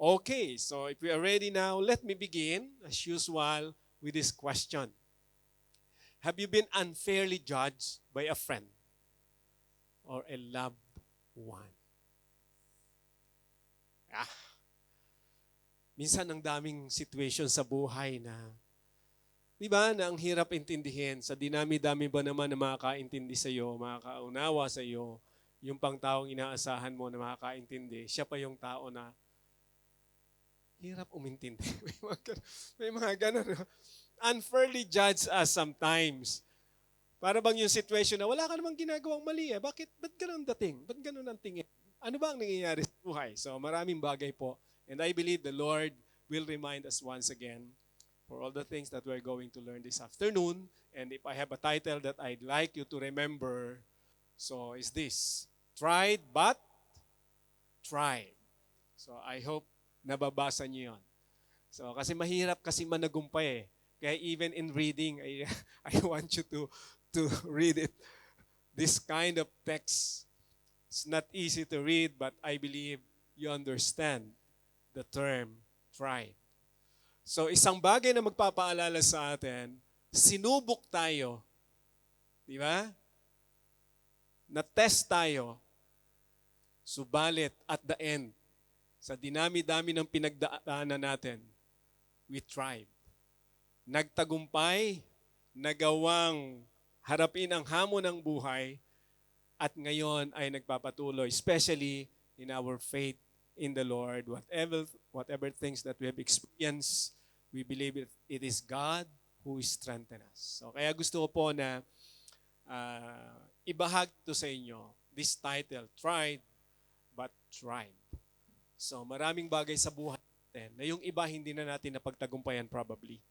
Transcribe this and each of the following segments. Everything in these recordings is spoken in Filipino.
Okay, so if we are ready now, let me begin, as usual, with this question. Have you been unfairly judged by a friend or a loved one? Ah, minsan ang daming situation sa buhay na, di ba, na ang hirap intindihin. Sa dinami-dami ba naman na makakaintindi sa iyo, makakaunawa sa iyo, yung pang taong inaasahan mo na makakaintindi, siya pa yung tao na hirap umintindi. May mga ganun. No? Unfairly judge us sometimes. Para bang yung situation na wala ka namang ginagawang mali eh. Ba't ganun dating? Ba't ganun ang tingin? Ano ba ang nangyayari sa buhay? So maraming bagay po. And I believe the Lord will remind us once again for all the things that we're going to learn this afternoon. And if I have a title that I'd like you to remember, so is this, Tried but Tried. So I hope nababasa niyo yon. So kasi mahirap kasi managumpay eh. Kaya even in reading, I want you to read it. This kind of text, it's not easy to read, but I believe you understand the term tried. So isang bagay na magpapaalala sa atin, sinubok tayo, di ba? Na-test tayo, subalit at the end, sa dinami-dami ng pinagdaanan natin, we tried. Nagtagumpay, nagawang harapin ang hamon ng buhay, at ngayon ay nagpapatuloy, especially in our faith in the Lord. Whatever things that we have experienced, we believe it is God who strengthens us. So kaya gusto ko po na ibahagi to sa inyo, this title, Tried but Tried. So maraming bagay sa buhay natin na yung iba hindi na natin napagtagumpayan probably.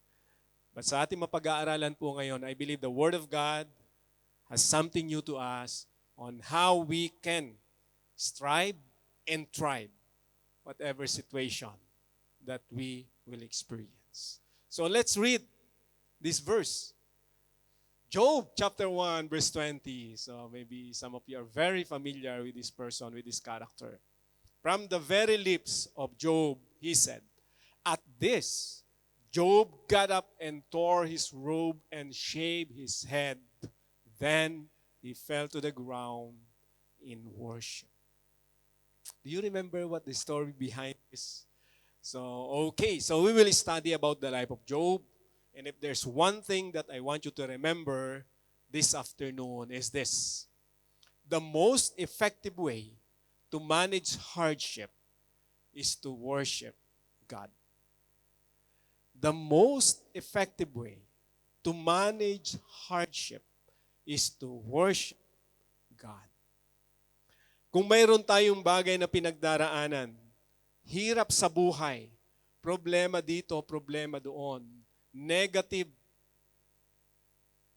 But sa ating mapag-aaralan po ngayon, I believe the Word of God has something new to us on how we can strive and thrive whatever situation that we will experience. So let's read this verse. Job chapter 1 verse 20. So maybe some of you are very familiar with this person, with this character. From the very lips of Job, he said, "At this, Job got up and tore his robe and shaved his head. Then he fell to the ground in worship." Do you remember what the story behind this? So, okay. So we will study about the life of Job. And if there's one thing that I want you to remember this afternoon is this. The most effective way to manage hardship is to worship God. The most effective way to manage hardship is to worship God. Kung mayroon tayong bagay na pinagdaraanan, hirap sa buhay, problema dito, problema doon, negative,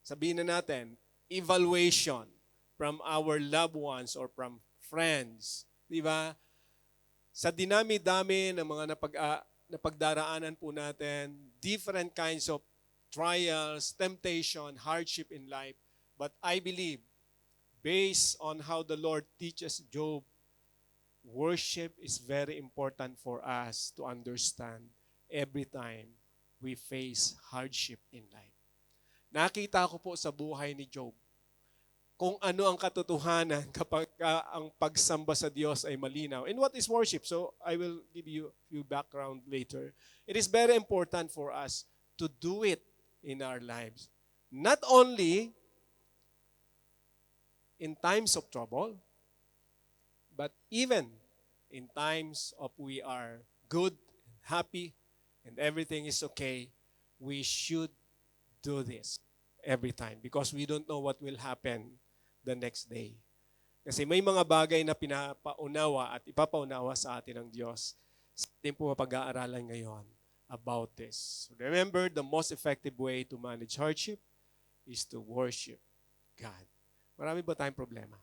sabihin na natin, evaluation from our loved ones or from friends, di ba? Sa dinami-dami ng mga napagdaraanan po natin, different kinds of trials, temptation, hardship in life. But I believe, based on how the Lord teaches Job, worship is very important for us to understand every time we face hardship in life. Nakita ko po sa buhay ni Job kung ano ang katotohanan kapag ang pagsamba sa Diyos ay malinaw. And what is worship? So I will give you a few background later. It is very important for us to do it in our lives. Not only in times of trouble, but even in times of we are good, happy, and everything is okay, we should do this every time because we don't know what will happen the next day. Kasi may mga bagay na pinapaunawa at ipapaunawa sa atin ng Diyos. Sa ating po mapag-aaralan ngayon about this. So remember, the most effective way to manage hardship is to worship God. Marami ba tayong problema?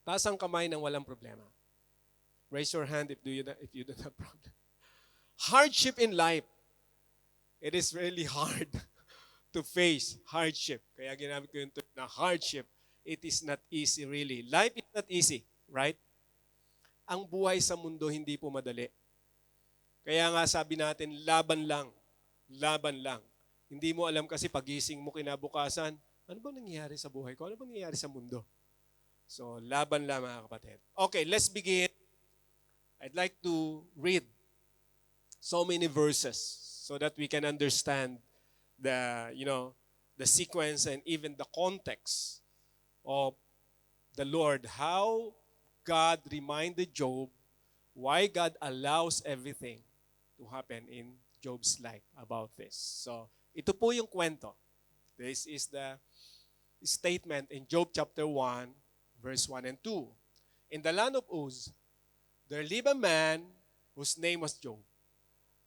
Taas ang kamay ng walang problema. Raise your hand if you don't have problem. Hardship in life. It is really hard to face hardship. Kaya ginamit ko yung term na hardship. It is not easy really. Life is not easy, right? Ang buhay sa mundo hindi po madali. Kaya nga sabi natin, laban lang. Laban lang. Hindi mo alam kasi pagising mo kinabukasan, ano ba nangyayari sa buhay ko? Ano ba nangyayari sa mundo? So, laban lang mga kapatid. Okay, let's begin. I'd like to read so many verses so that we can understand the sequence and even the context of the Lord, how God reminded Job why God allows everything to happen in Job's life about this. So, ito po yung kwento. This is the statement in Job chapter 1, verse 1 and 2. In the land of Uz, there lived a man whose name was Job.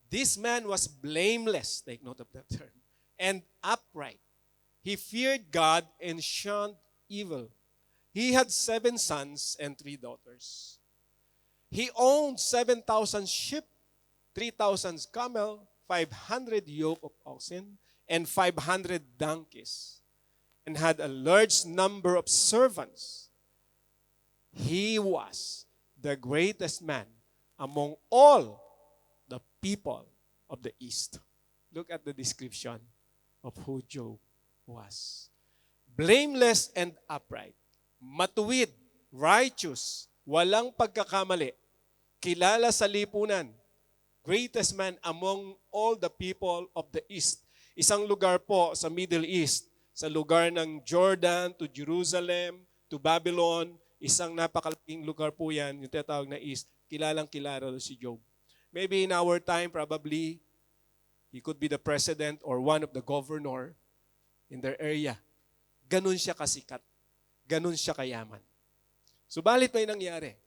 This man was blameless, take note of that term, and upright. He feared God and shunned evil. He had 7 sons and 3 daughters. He owned 7,000 sheep, 3,000 camel, 500 yoke of oxen, and 500 donkeys, and had a large number of servants. He was the greatest man among all the people of the East. Look at the description of who Job was. Blameless and upright, matuwid, righteous, walang pagkakamali, kilala sa lipunan, greatest man among all the people of the East. Isang lugar po sa Middle East, sa lugar ng Jordan to Jerusalem to Babylon, isang napakalaking lugar po yan, yung tinatawag na East, kilalang kilala si Job. Maybe in our time, probably, he could be the president or one of the governor in their area. Ganun siya kasikat. Ganun siya kayaman. Subalit may nangyari.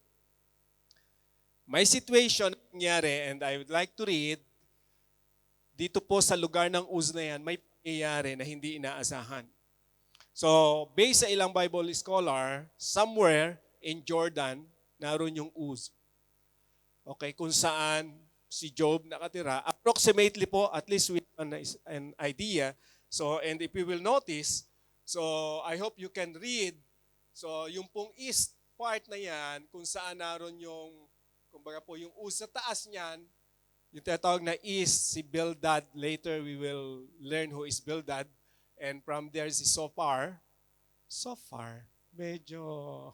May situation nangyari, and I would like to read, dito po sa lugar ng Uz na yan, may nangyayari na hindi inaasahan. So, based sa ilang Bible scholar, somewhere in Jordan, naroon yung Uz. Okay, kung saan si Job nakatira. Approximately po, at least with an idea. So, and if you will notice, so I hope you can read. So, yung pong east part na yan, kung saan naroon yung, kumbaga po, yung Uz sa taas niyan, yung tinatawag na east, si Bildad. Later, we will learn who is Bildad. And from there, si Sophar. Sophar, medyo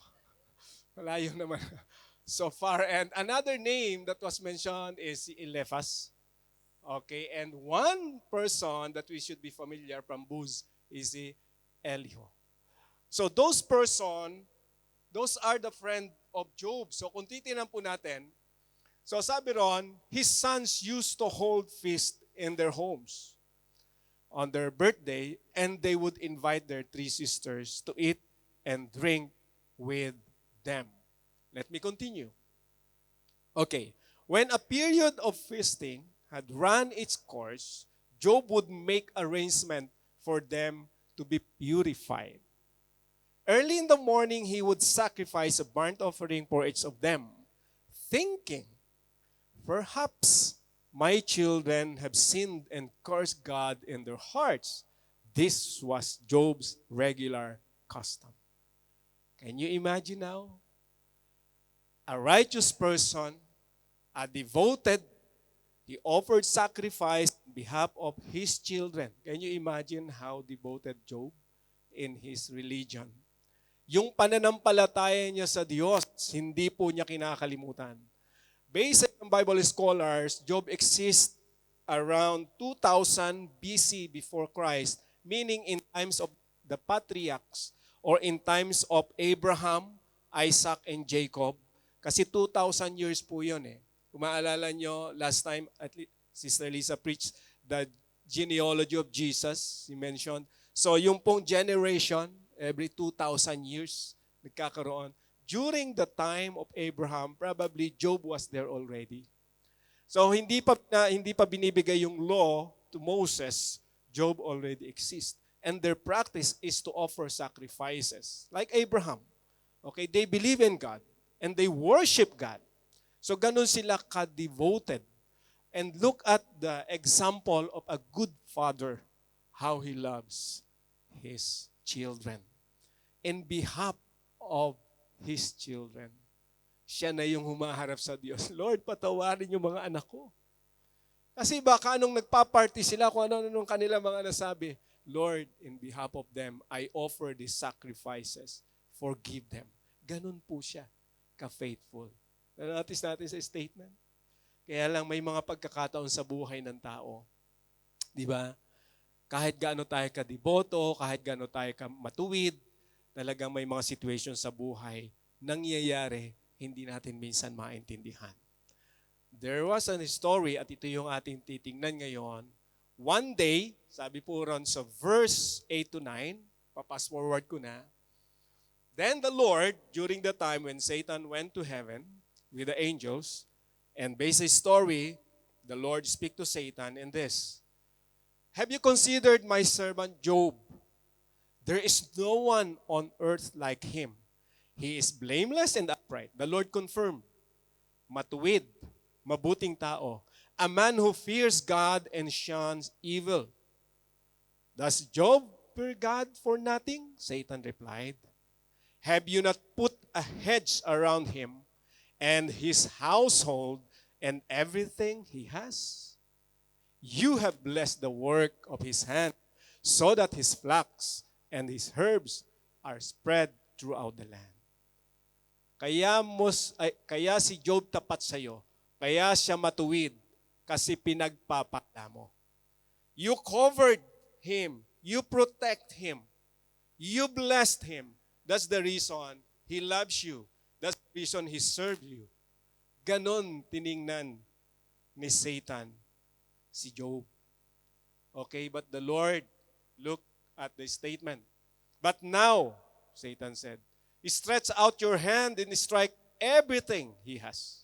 malayo naman. Sophar. And another name that was mentioned is si Eliphaz. Okay, and one person that we should be familiar from Buz is si Elihu. So those are the friend of Job. So kung titinan po natin, so sabi ron, his sons used to hold feast in their homes on their birthday, and they would invite their 3 sisters to eat and drink with them. Let me continue. Okay. When a period of feasting had run its course, Job would make arrangement for them to be purified. Early in the morning, he would sacrifice a burnt offering for each of them, thinking, perhaps my children have sinned and cursed God in their hearts. This was Job's regular custom. Can you imagine now? A righteous person, a devoted, he offered sacrifice on behalf of his children. Can you imagine how devoted Job in his religion? Yung pananampalataya niya sa Diyos, hindi po niya kinakalimutan. Based on Bible scholars, Job exists around 2000 BC before Christ, meaning in times of the patriarchs or in times of Abraham, Isaac, and Jacob. Kasi 2,000 years po yun eh. Kung maalala nyo, last time, at least, Sister Lisa preached the genealogy of Jesus, he mentioned. So yung pong generation, every 2,000 years, nagkakaroon. During the time of Abraham, probably Job was there already. So hindi pa binibigay yung law to Moses, Job already exists. And their practice is to offer sacrifices, like Abraham. Okay, they believe in God. And they worship God. So ganun sila ka-devoted. And look at the example of a good father, how he loves his children. In behalf of his children, siya na yung humaharap sa Diyos. Lord, patawarin yung mga anak ko. Kasi baka anong nagpa-party sila kung ano-anong kanila mga nasabi. Lord, in behalf of them, I offer these sacrifices. Forgive them. Ganun po siya, ka-faithful. Na-notice natin sa statement. Kaya lang may mga pagkakataon sa buhay ng tao. Di ba? Kahit gaano tayo ka-deboto, kahit gaano tayo ka-matuwid, talagang may mga situation sa buhay nangyayari, hindi natin minsan maintindihan. There was a story, at ito yung ating titingnan ngayon. One day, sabi po ron sa verse 8 to 9, papas forward ko na, then the Lord, during the time when Satan went to heaven with the angels, and based his story, the Lord speak to Satan in this, have you considered my servant Job? There is no one on earth like him. He is blameless and upright. The Lord confirmed, matuwid, mabuting tao, a man who fears God and shuns evil. Does Job fear God for nothing? Satan replied. Have you not put a hedge around him and his household and everything he has? You have blessed the work of his hand, so that his flocks and his herbs are spread throughout the land. Kaya si Job tapat sa iyo. Kaya siya matuwid kasi pinagpapala mo. You covered him. You protect him. You blessed him. That's the reason he loves you. That's the reason he served you. Ganon tiningnan ni Satan si Job. Okay, but the Lord looked at the statement. But now, Satan said, stretch out your hand and strike everything he has.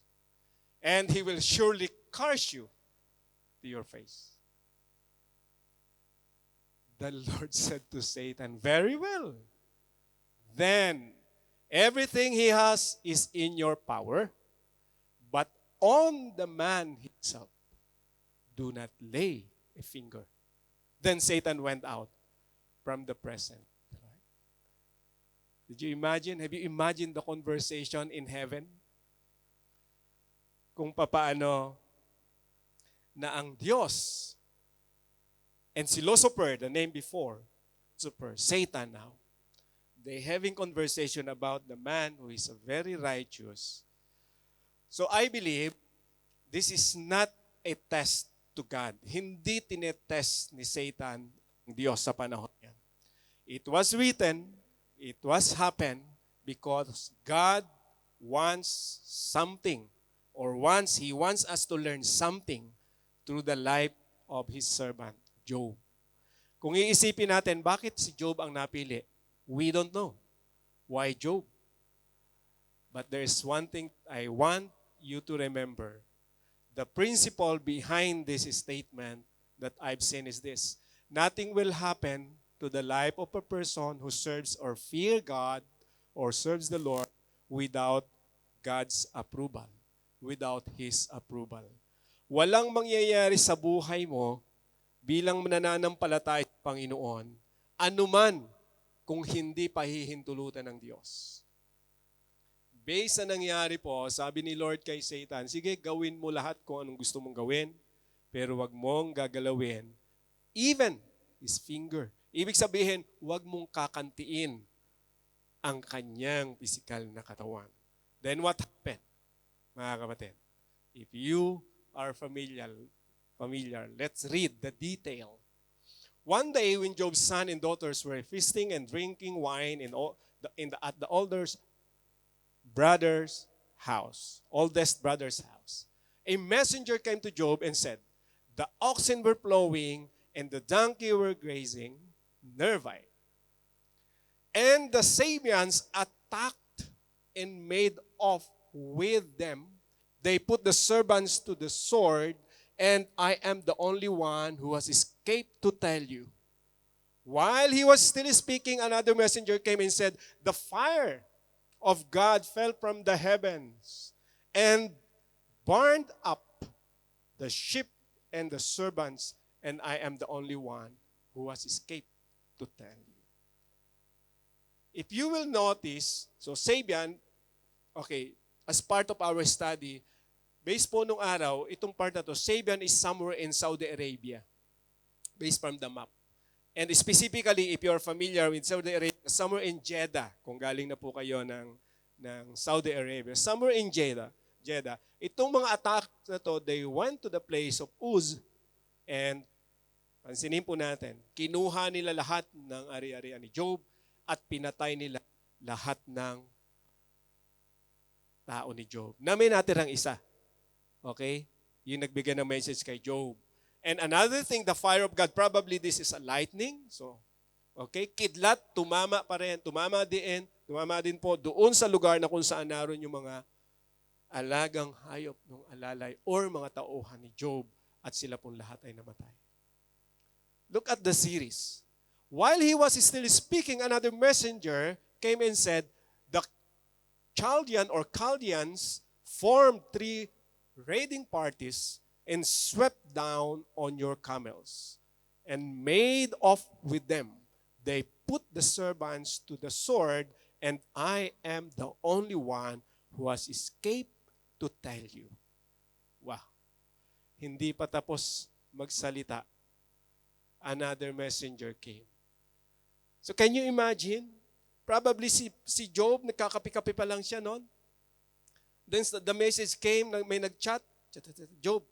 And he will surely curse you to your face. The Lord said to Satan, very well. Then, everything he has is in your power, but on the man himself, do not lay a finger. Then Satan went out from the presence. Did you imagine? Have you imagined the conversation in heaven? Kung papaano na ang Diyos and si Lucifer, the name before, Lucifer, Satan now, they having conversation about the man who is very righteous. So I believe this is not a test to God. Hindi tinetest ni Satan ang Diyos sa panahon yan. It was written, it was happened because God wants something, or He wants us to learn something through the life of His servant, Job. Kung iisipin natin, bakit si Job ang napili? We don't know. Why Job? But there is one thing I want you to remember. The principle behind this statement that I've seen is this. Nothing will happen to the life of a person who serves or fear God or serves the Lord without God's approval, without His approval. Walang mangyayari sa buhay mo bilang mananampalataya sa Panginoon, anuman kung hindi pahihintulutan ng Diyos. Based sa nangyari po, sabi ni Lord kay Satan, sige, gawin mo lahat kung anong gusto mong gawin, pero wag mong gagalawin, even his finger. Ibig sabihin, wag mong kakantiin ang kanyang physical na katawan. Then what happened, mga kapatid? If you are familiar, let's read the detail. One day when Job's son and daughters were feasting and drinking wine at the oldest brother's house, a messenger came to Job and said, the oxen were plowing and the donkey were grazing nearby. And the Sabians attacked and made off with them. They put the servants to the sword, and I am the only one who has escaped to tell you. While he was still speaking, another messenger came and said, the fire of God fell from the heavens and burned up the sheep and the servants, and I am the only one who has escaped to tell you. If you will notice, so Sabian, okay, as part of our study, Based po nung araw, itong part na to, Sabian is somewhere in Saudi Arabia. Based from the map. And specifically, if you're familiar with Saudi Arabia, somewhere in Jeddah, kung galing na po kayo ng Saudi Arabia, somewhere in Jeddah, itong mga attack na to, they went to the place of Uz, and pansinin po natin, kinuha nila lahat ng ari-arian ni Job at pinatay nila lahat ng tao ni Job. Na may natirang isa. Okay? Yung nagbigay ng message kay Job. And another thing, the fire of God, probably this is a lightning. So, okay, kidlat, tumama pa rin, tumama din po doon sa lugar na kung saan naroon yung mga alagang hayop ng alalay or mga tauhan ni Job at sila pong lahat ay namatay. Look at the series. While he was still speaking, another messenger came and said, the Chaldeans formed 3 raiding parties and swept down on your camels and made off with them. They put the servants to the sword, and I am the only one who has escaped to tell you. Wow. Hindi pa tapos magsalita, another messenger came. So can you imagine? Probably si Job, nagkakapi-kapi pa lang siya noon. Then the message came, may nag-chat, Job,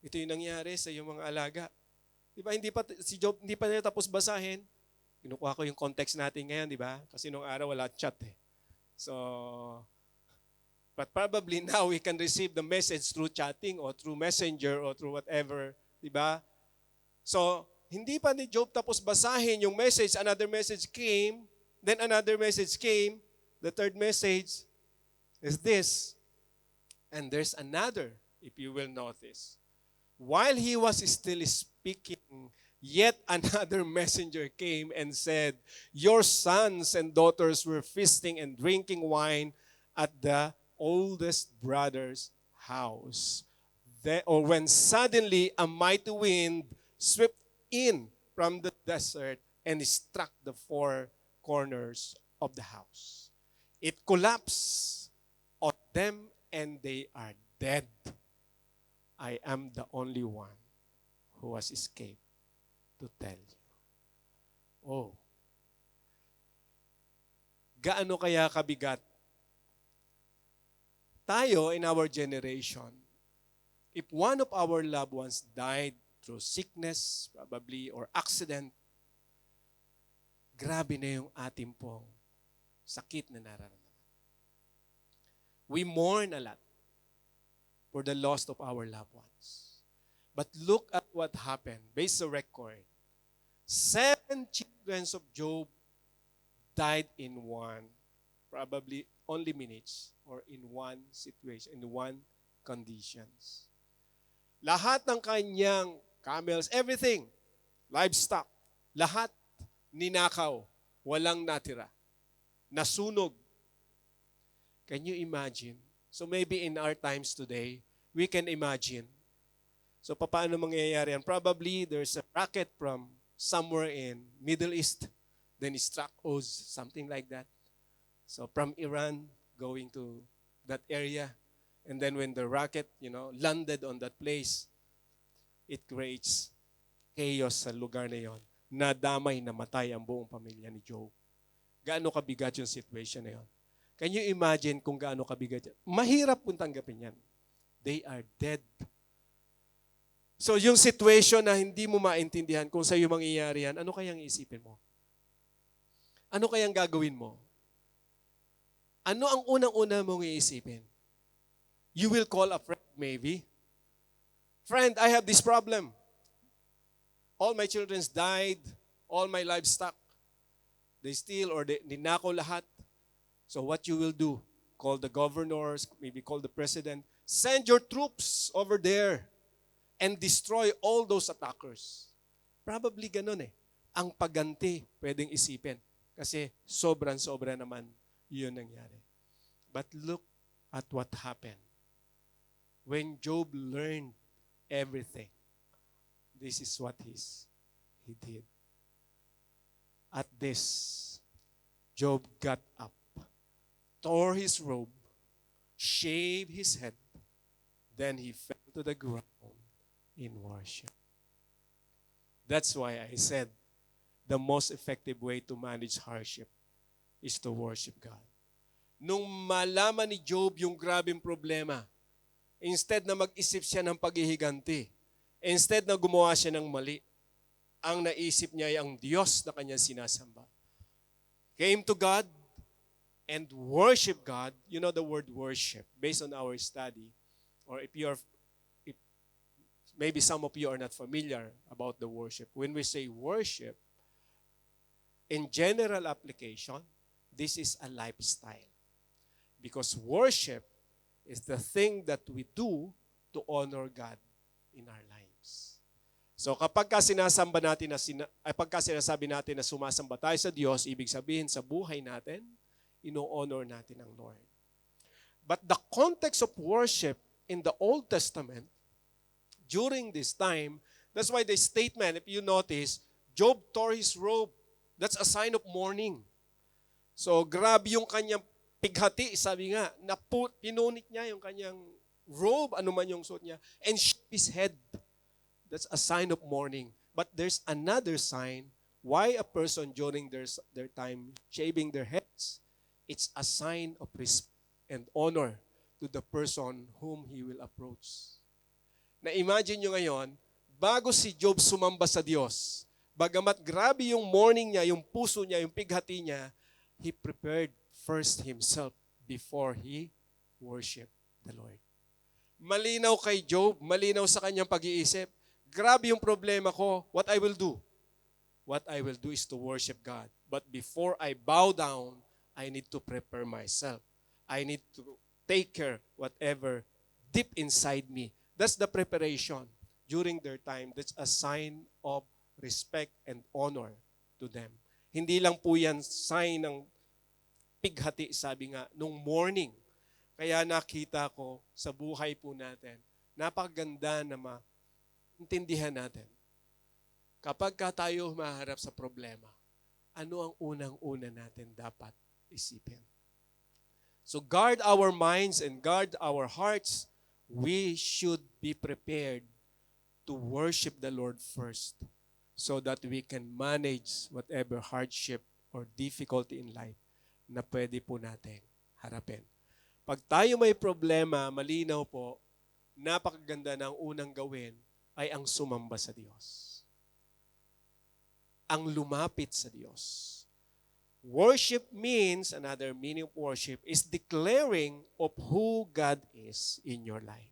ito yung nangyari sa iyong mga alaga. Di ba, si Job, hindi pa niya tapos basahin. Kinukuha ko yung context natin ngayon, di ba? Kasi nung araw wala chat eh. So, but probably now we can receive the message through chatting or through messenger or through whatever, di ba? So, hindi pa ni Job tapos basahin yung message, another message came, then another message came, the third message is this, and there's another, if you will notice. While he was still speaking, yet another messenger came and said, your sons and daughters were feasting and drinking wine at the oldest brother's house. Or when suddenly a mighty wind swept in from the desert and struck the 4 corners of the house. It collapsed on them and they are dead. I am the only one who has escaped to tell you. Oh. Gaano kaya kabigat? Tayo in our generation, if one of our loved ones died through sickness, probably, or accident, grabe na yung ating pong sakit na nararamdaman. We mourn a lot for the loss of our loved ones. But look at what happened. Based on record, 7 children of Job died in one, probably only minutes, or in one situation, in one conditions. Lahat ng kanyang camels, everything, livestock, lahat ninakaw, walang natira. Nasunog. Can you imagine? So maybe in our times today, we can imagine. So paano mangyayari yan? Probably there's a rocket from somewhere in Middle East, then it struck Oz, something like that. So from Iran going to that area, and then when the rocket, landed on that place, it creates chaos sa lugar na yon. Nadamay, namatay ang buong pamilya ni Job. Gaano kabigat yung situation na yon? Can you imagine kung gaano kabigat yan? Mahirap kung tanggapin yan. They are dead. So yung situation na hindi mo maintindihan kung sa'yo mangyayari yan, ano kayang isipin mo? Ano kayang gagawin mo? Ano ang unang-una mong iisipin? You will call a friend maybe. Friend, I have this problem. All my children died. All my livestock. They steal or they ninakaw lahat. So what you will do? Call the governors, maybe call the president. Send your troops over there and destroy all those attackers. Probably ganun eh. Ang pagganti, pwedeng isipin. Kasi sobran-sobra naman yun nangyari. But look at what happened. When Job learned everything, this is what he did. At this, Job got up, tore his robe, shaved his head, Then he fell to the ground in worship. That's why I said the most effective way to manage hardship is to worship God. Nung malaman ni Job yung grabing problema, instead na mag-isip siya ng paghihiganti, instead na gumawa siya ng mali, ang naisip niya ay ang Diyos na kanyang sinasamba. Came to God and worship God. You know the word worship, based on our study, or if maybe some of you are not familiar about the worship. When we say worship, in general application, this is a lifestyle. Because worship is the thing that we do to honor God in our lives. So kapag sinasamba natin pagka sinasabi natin na sumasamba tayo sa Diyos, ibig sabihin sa buhay natin, ino-honor natin ang Lord. But the context of worship in the Old Testament, during this time, that's why the statement, if you notice, Job tore his robe. That's a sign of mourning. So grabe yung kanyang pighati, sabi nga, pinunit niya yung kanyang robe, ano man yung suot niya, and shook his head. That's a sign of mourning. But there's another sign why a person during their time shaving their heads. It's a sign of respect and honor to the person whom he will approach. Na-imagine nyo ngayon, bago si Job sumamba sa Diyos, bagamat grabe yung mourning niya, yung puso niya, yung pighati niya, he prepared first himself before he worshiped the Lord. Malinaw kay Job, malinaw sa kanyang pag-iisip, grabe yung problema ko, what I will do? What I will do is to worship God. But before I bow down, I need to prepare myself. I need to take care whatever deep inside me. That's the preparation during their time. That's a sign of respect and honor to them. Hindi lang po yan sign ng pighati, sabi nga, nung morning. Kaya nakita ko sa buhay po natin, napakaganda na maintindihan natin. Kapag tayo maharap sa problema, ano ang unang-una natin dapat isipin? So guard our minds and guard our hearts. We should be prepared to worship the Lord first so that we can manage whatever hardship or difficulty in life na pwede po natin harapin. Pag tayo may problema, malinaw po, napakaganda na ang unang gawin ay ang sumamba sa Diyos. Ang lumapit sa Diyos. Worship means, another meaning of worship, is declaring of who God is in your life.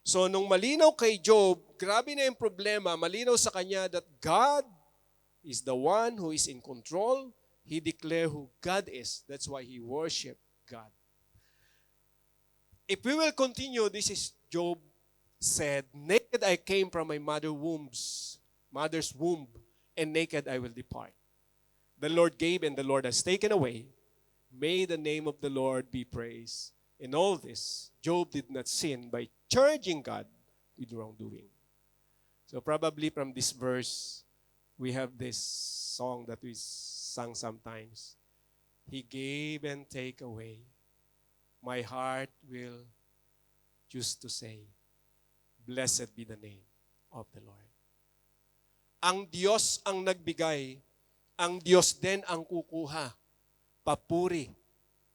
So nung malinaw kay Job, grabe na yung problema, malinaw sa kanya that God is the one who is in control. He declared who God is. That's why he worshiped God. If we will continue, this is Job said, naked I came from my mother's womb, and naked I will depart. The Lord gave and the Lord has taken away. May the name of the Lord be praised. In all this, Job did not sin by charging God with wrongdoing. So probably from this verse, we have this song that we sung sometimes. He gave and take away. My heart will choose to say, blessed be the name of the Lord. Ang Diyos ang nagbigay, ang Diyos din ang kukuha. Papuri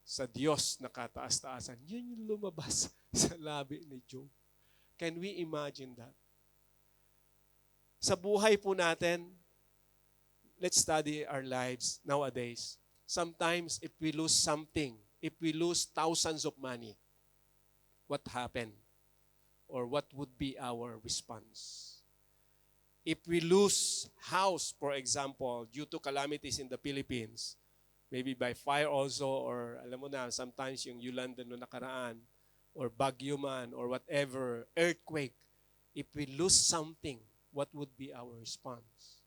sa Diyos na kataas-taasan. Yun yung lumabas sa labi ni Job. Can we imagine that? Sa buhay po natin, let's study our lives nowadays. Sometimes if we lose something, if we lose thousands of money, what happened? Or what would be our response? If we lose house, for example, due to calamities in the Philippines, maybe by fire also, or alam mo na, sometimes yung Yolanda no nakaraan, or Bagyo man, or whatever, earthquake, if we lose something, what would be our response?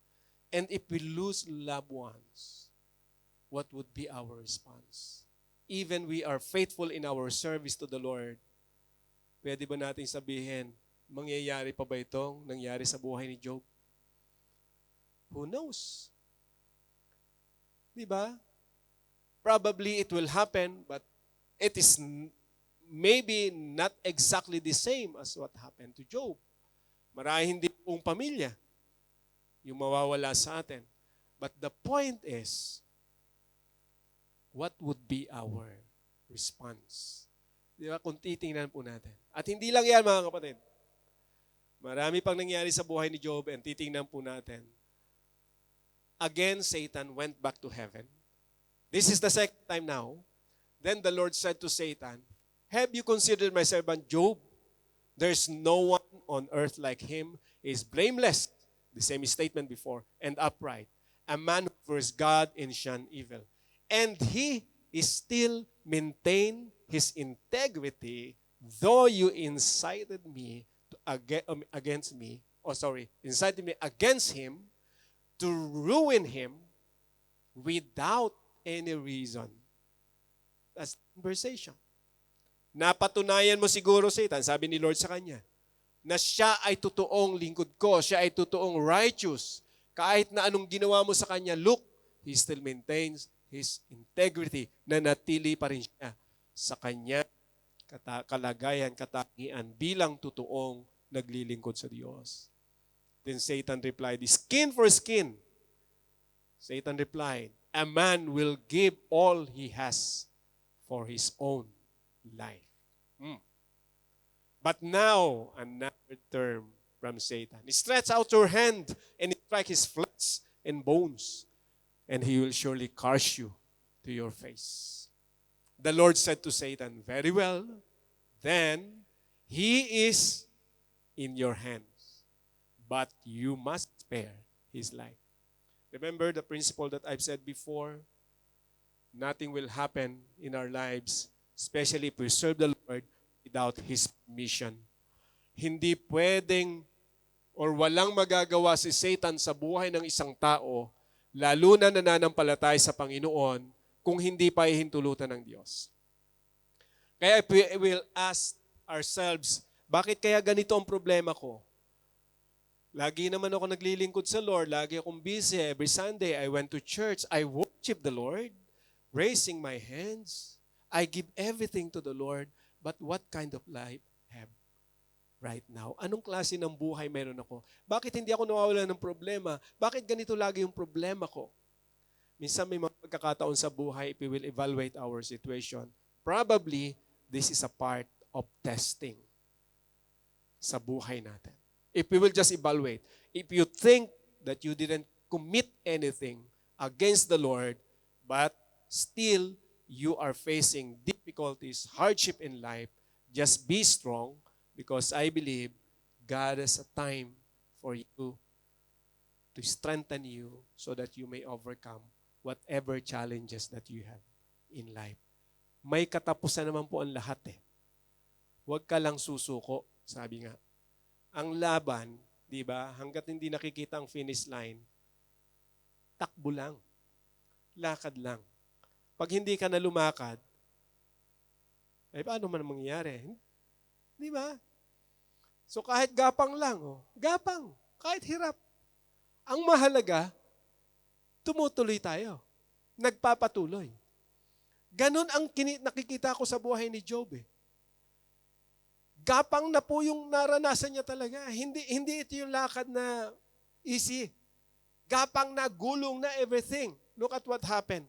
And if we lose loved ones, what would be our response? Even we are faithful in our service to the Lord, pwede ba natin sabihin, mangyayari pa ba itong nangyari sa buhay ni Job? Who knows? Diba? Probably it will happen, but it is maybe not exactly the same as what happened to Job. Marahil hindi pong pamilya yung mawawala sa atin. But the point is, what would be our response? Di ba? Kung titingnan po natin. At hindi lang yan, mga kapatid. Marami pang nangyari sa buhay ni Job and titingnan po natin. Again, Satan went back to heaven. This is the second time now. Then the Lord said to Satan, have you considered my servant Job? There's no one on earth like him. He is blameless, the same statement before, and upright. A man who fears God and shun evil. And he is still maintain his integrity, though you incited me incited me against him to ruin him without any reason. That's the conversation. Napatunayan mo siguro, Satan, sabi ni Lord sa kanya, na siya ay totoong lingkod ko, siya ay totoong righteous. Kahit na anong ginawa mo sa kanya, look, he still maintains his integrity, na natili pa rin siya sa kanya kalagayan, katangian bilang totoong naglilingkod sa Diyos. Then Satan replied, skin for skin. Satan replied, a man will give all he has for his own life. But now, another term from Satan. Stretch out your hand and strike his flesh and bones, and he will surely curse you to your face. The Lord said to Satan, very well, then he is in your hands, but you must spare his life. Remember the principle that I've said before? Nothing will happen in our lives, especially if we serve the Lord, without His permission. Hindi pwedeng or walang magagawa si Satan sa buhay ng isang tao, lalo na nananampalatay sa Panginoon, kung hindi pa ihintulutan ng Diyos. Kaya if we will ask ourselves, bakit kaya ganito ang problema ko? Lagi naman ako naglilingkod sa Lord, lagi akong busy. Every Sunday, I went to church. I worship the Lord, raising my hands. I give everything to the Lord. But what kind of life have right now? Anong klase ng buhay meron ako? Bakit hindi ako nawawala ng problema? Bakit ganito lagi yung problema ko? Minsan may mga pagkakataon sa buhay, if we will evaluate our situation, probably this is a part of testing sa buhay natin. If we will just evaluate, if you think that you didn't commit anything against the Lord, but still you are facing difficulties, hardship in life, just be strong, because I believe God has a time for you to strengthen you so that you may overcome whatever challenges that you have in life. May katapusan naman po ang lahat eh. Huwag ka lang susuko, sabi nga. Ang laban, di ba, hanggat hindi nakikita ang finish line, takbo lang. Lakad lang. Pag hindi ka na lumakad, eh paano man mangyayari? Di ba? So kahit gapang lang, gapang, kahit hirap. Ang mahalaga, tumutuloy tayo. Nagpapatuloy. Ganon ang nakikita ko sa buhay ni Job eh. Gapang na po yung naranasan niya talaga. Hindi ito yung lakad na easy. Gapang na, gulong na everything. Look at what happened.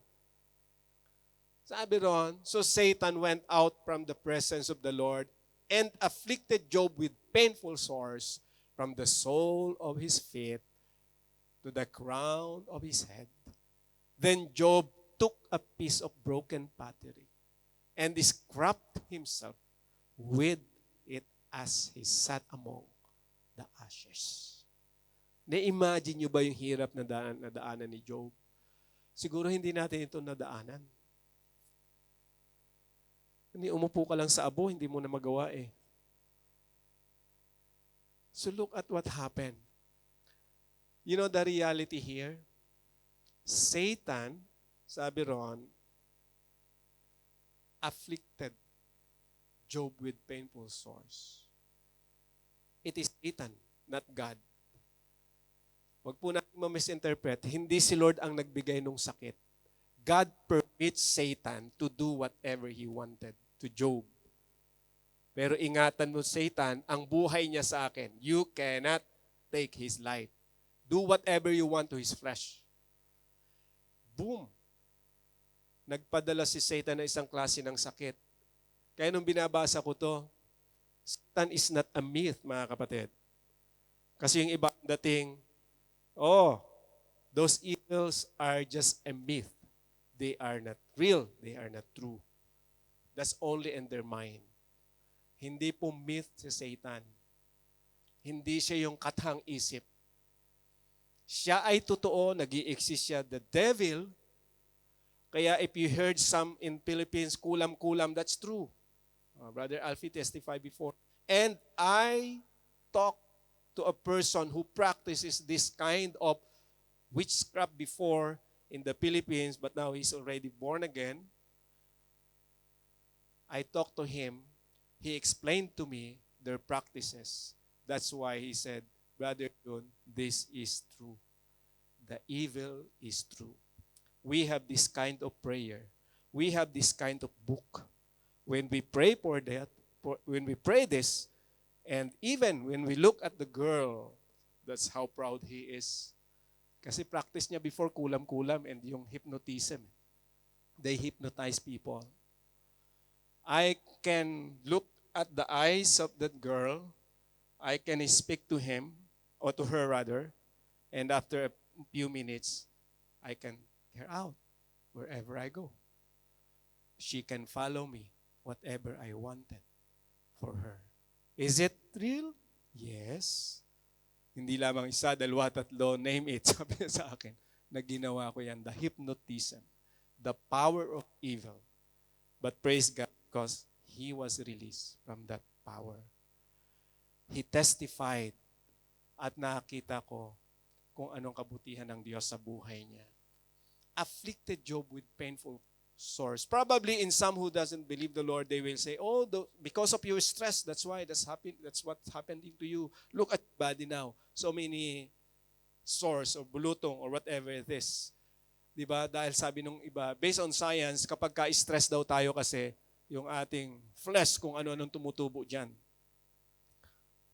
Sabi ron, so Satan went out from the presence of the Lord and afflicted Job with painful sores from the sole of his feet to the crown of his head. Then Job took a piece of broken pottery and scrubbed himself with it as he sat among the ashes. Na-imagine nyo ba yung hirap na daanan ni Job? Siguro hindi natin ito nadaanan. Hindi, umupo ka lang sa abo, hindi mo na magawa eh. So look at what happened. You know the reality here? Satan, sabi ron, afflicted Job with painful sores. It is Satan, not God. Huwag po natin ma-misinterpret. Hindi si Lord ang nagbigay ng sakit. God permits Satan to do whatever he wanted to Job. Pero ingatan mo, Satan, ang buhay niya sa akin. You cannot take his life. Do whatever you want to his flesh. Boom! Nagpadala si Satan na isang klase ng sakit. Kaya nung binabasa ko to, Satan is not a myth, mga kapatid. Kasi yung iba dating, those evils are just a myth. They are not real. They are not true. That's only in their mind. Hindi po myth si Satan. Hindi siya yung kathang isip. Siya ay totoo, nag-i-exist siya. The devil, kaya if you heard some in Philippines, kulam-kulam, that's true. Brother Alfie testified before. And I talked to a person who practices this kind of witchcraft before in the Philippines, but now he's already born again. I talked to him. He explained to me their practices. That's why he said, Brother John, this is true. The evil is true. We have this kind of prayer. We have this kind of book. When we pray for that, when we pray this, and even when we look at the girl, that's how proud he is. Kasi practice niya before kulam-kulam and yung hypnotism. They hypnotize people. I can look at the eyes of that girl. I can speak to him, or to her rather, and after a few minutes, I can get her out wherever I go. She can follow me, whatever I wanted for her. Is it real? Yes. Hindi lamang isa, dalawa, tatlo, name it, sabi niya sa akin, na ginawa ko yan, the hypnotism, the power of evil. But praise God, because he was released from that power. He testified at nakita ko kung anong kabutihan ng Diyos sa buhay niya. Afflicted Job with painful sores. Probably in some who doesn't believe the Lord, they will say, because of your stress, that's why that's what's happening to you. Look at your body now. So many sores or bulutong or whatever it is. Diba? Dahil sabi nung iba, based on science, kapag ka-stress daw tayo kasi, yung ating flesh, kung ano-anong tumutubo dyan.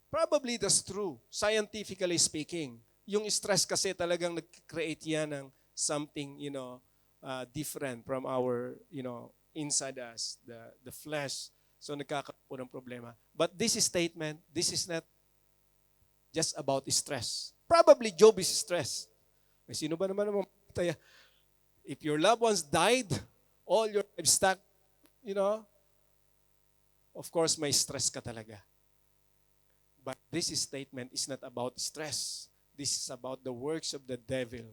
Probably that's true, scientifically speaking. Yung stress kasi talagang nag-create yan ng something, different from our, inside us, the flesh. So nagkakaroon po ng problema. But this statement, this is not just about stress. Probably Job is stressed. May sino ba naman mamatay? If your loved ones died, all your livestock, of course may stress ka talaga. But this statement is not about stress. This is about the works of the devil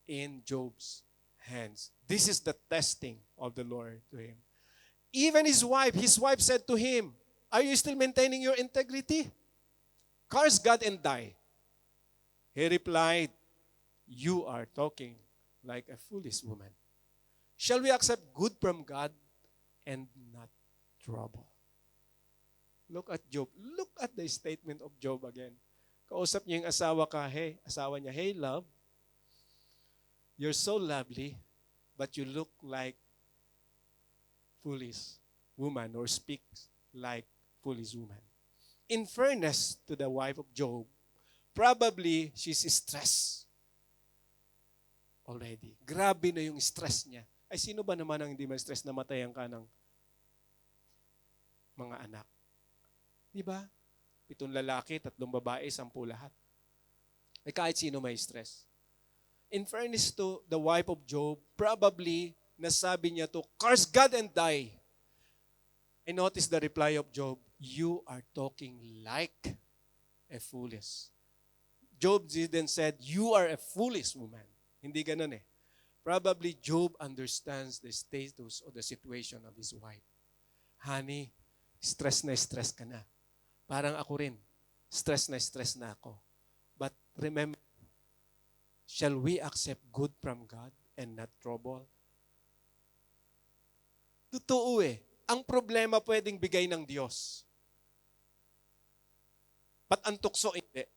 in Job's hands. This is the testing of the Lord to him. Even his wife said to him, are you still maintaining your integrity? Curse God and die. He replied, you are talking like a foolish woman. Shall we accept good from God and not trouble? Look at Job. Look at the statement of Job again. Kausap niya yung asawa niya, hey love, you're so lovely, but you look like foolish woman or speak like foolish woman. In fairness to the wife of Job, probably she's stressed already. Grabe na yung stress niya. Ay, sino ba naman ang hindi ma-stress na matayan ka ng mga anak? Diba? 7 lalaki, 3 babae, 10 lahat. Ay kahit sino may stress. In fairness to the wife of Job, probably nasabi niya to, curse God and die. And notice the reply of Job, you are talking like a foolish. Job didn't said, you are a foolish woman. Hindi ganun eh. Probably Job understands the status or the situation of his wife. Honey, stress ka na. Parang ako rin, stress na ako. But remember, shall we accept good from God and not trouble? Totoo eh. Ang problema pwedeng bigay ng Diyos. But ang tukso hindi.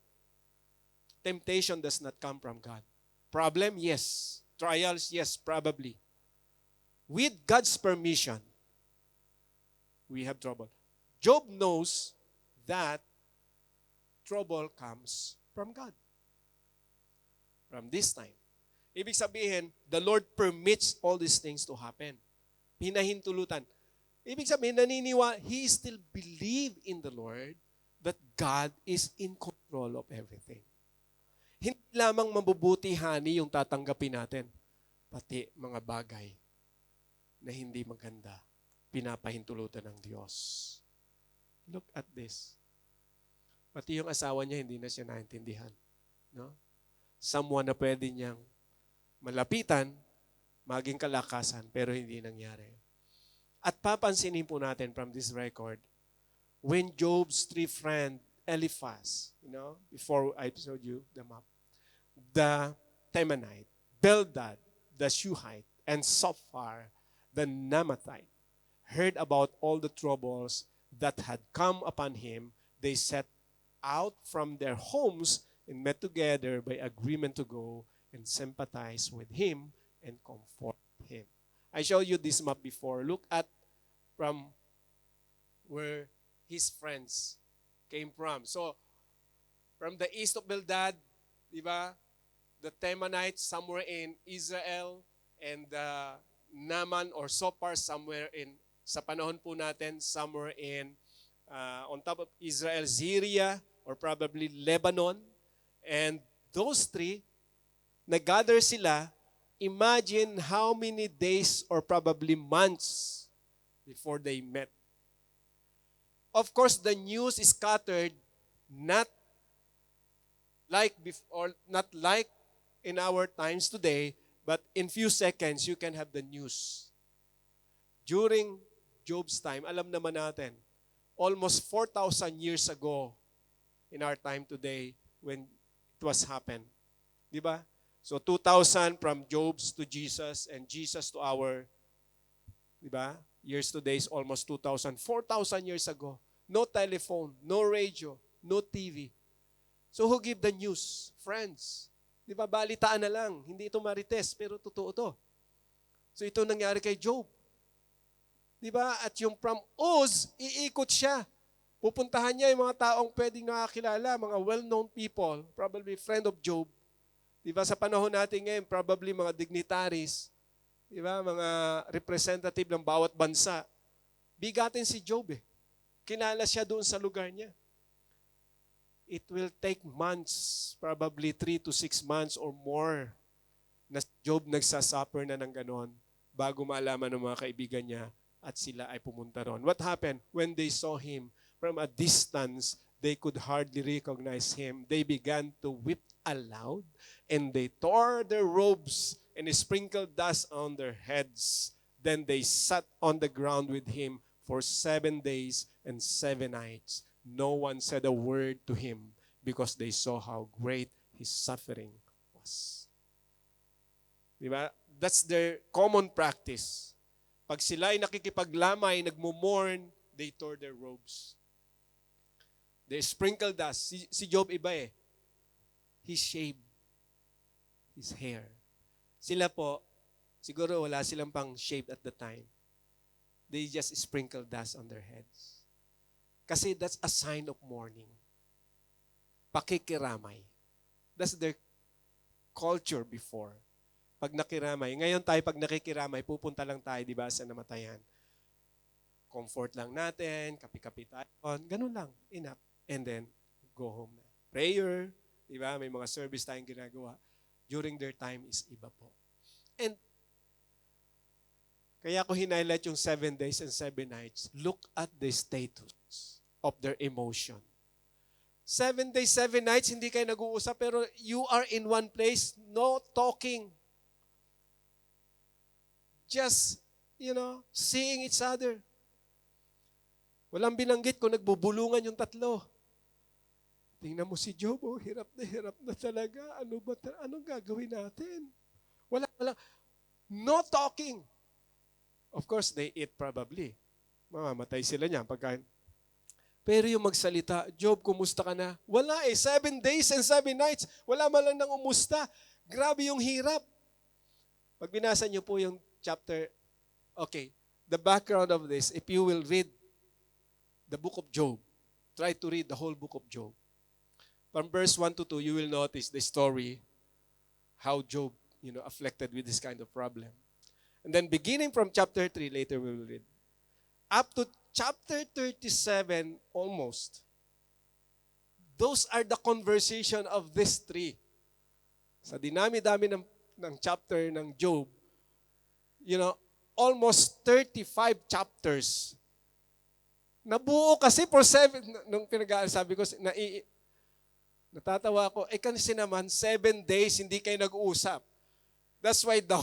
Temptation does not come from God. Problem, yes. Trials, yes, probably. With God's permission, we have trouble. Job knows that trouble comes from God. From this time. Ibig sabihin, the Lord permits all these things to happen. Hinahintulutan. Ibig sabihin, he still believe in the Lord that God is in control of everything. Hindi lamang mabubutihani yung tatanggapin natin, pati mga bagay na hindi maganda, pinapahintulutan ng Diyos. Look at this. Pati yung asawa niya, hindi na siya naintindihan. No? Someone na pwede niyang malapitan, maging kalakasan, pero hindi nangyari. At papansinin po natin from this record, when Job's three friends, Eliphaz, before I showed you the map, the Temanite, Bildad, the Shuhite, and Zophar, the Naamathite, heard about all the troubles that had come upon him, they set out from their homes and met together by agreement to go and sympathize with him and comfort him. I showed you this map before. Look at from where his friends came from. So, from the east of Bildad, di ba? The Temanites somewhere in Israel, and Naaman or Zophar somewhere sa panahon po natin, somewhere on top of Israel, Syria, or probably Lebanon. And those three, nag-gather sila. Imagine how many days or probably months before they met. Of course, the news is scattered, not like in our times today, but in few seconds, you can have the news. During Job's time, alam naman natin, almost 4,000 years ago in our time today when it was happened. Di ba? So 2,000 from Job's to Jesus and Jesus to our, di ba? Years today is almost 2,000. 4,000 years ago. No telephone, no radio, no TV. So who give the news? Friends. Di ba? Balitaan na lang. Hindi ito marites, pero totoo to. So ito nangyari kay Job. Di ba? At yung from Uz, iikot siya. Pupuntahan niya yung mga taong pwedeng nakakilala, mga well-known people, probably friend of Job. Di ba? Sa panahon natin ngayon, probably mga dignitaries, di ba? Mga representative ng bawat bansa. Bigatin si Job eh. Kilala siya doon sa lugar niya. It will take months, probably 3 to 6 months or more, na Job nagsasuffer na ng ganon bago maalaman ng mga kaibigan niya at sila ay pumunta ron. What happened? When they saw him from a distance, they could hardly recognize him. They began to weep aloud, and they tore their robes and sprinkled dust on their heads. Then they sat on the ground with him for 7 days and 7 nights. No one said a word to him because they saw how great his suffering was. Diba? That's their common practice. Pag sila ay nakikipaglamay, nagmumorn, they tore their robes. They sprinkled dust. Si Job iba eh. He shaved his hair. Sila po, siguro wala silang pang shave at the time. They just sprinkle dust on their heads. Kasi that's a sign of mourning. Pakikiramay. That's their culture before. Pag nakiramay. Ngayon tayo, pag nakikiramay, pupunta lang tayo, di ba, sa namatayan. Comfort lang natin, kapi-kapi tayo. Ganun lang. Enough. And then, go home na. Prayer, di ba, may mga service tayong ginagawa. During their time is iba po. And kaya ko hinighlight yung 7 days and 7 nights. Look at the status of their emotion. 7 days, 7 nights, hindi kayo nag-uusap, pero you are in one place, no talking. Just, seeing each other. Walang binanggit kung nagbubulungan yung tatlo. Tingnan mo si Job, hirap na talaga. Anong gagawin natin? Wala. No talking. Of course, they eat probably. Mamamatay sila niya pagkain. Pero yung magsalita, Job, kumusta ka na? Wala 7 days and 7 nights. Wala man lang nang umusta. Grabe yung hirap. Pag binasa niyo po yung chapter, okay, the background of this, if you will read the book of Job. Try to read the whole book of Job. From verse 1 to 2, you will notice the story, how Job, afflicted with this kind of problem. And then beginning from chapter 3, later we will read, up to chapter 37 almost, those are the conversation of these three. Sa dinami-dami ng chapter ng Job, almost 35 chapters. Nabuo kasi for 7, nung sabi ko, natatawa ko, kasi naman 7 days hindi kayo nag-uusap. That's why the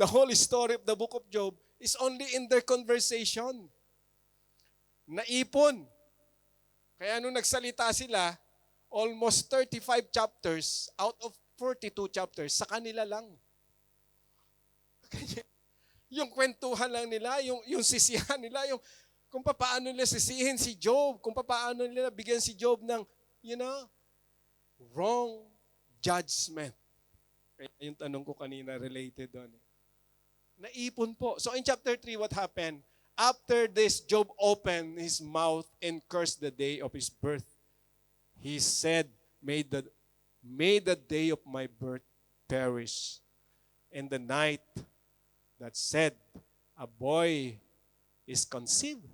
whole story of the book of Job is only in their conversation. Naipon. Kaya nung nagsalita sila, almost 35 chapters out of 42 chapters sa kanila lang. Yung kwentuhan lang nila, yung sisihan nila, yung kung paano nila sisihin si Job, kung paano nila bigyan si Job ng, wrong judgment. Kaya yung tanong ko kanina related doon. Naipon po. So in chapter 3, what happened? After this, Job opened his mouth and cursed the day of his birth. He said, may the day of my birth perish, and the night that said, a boy is conceived.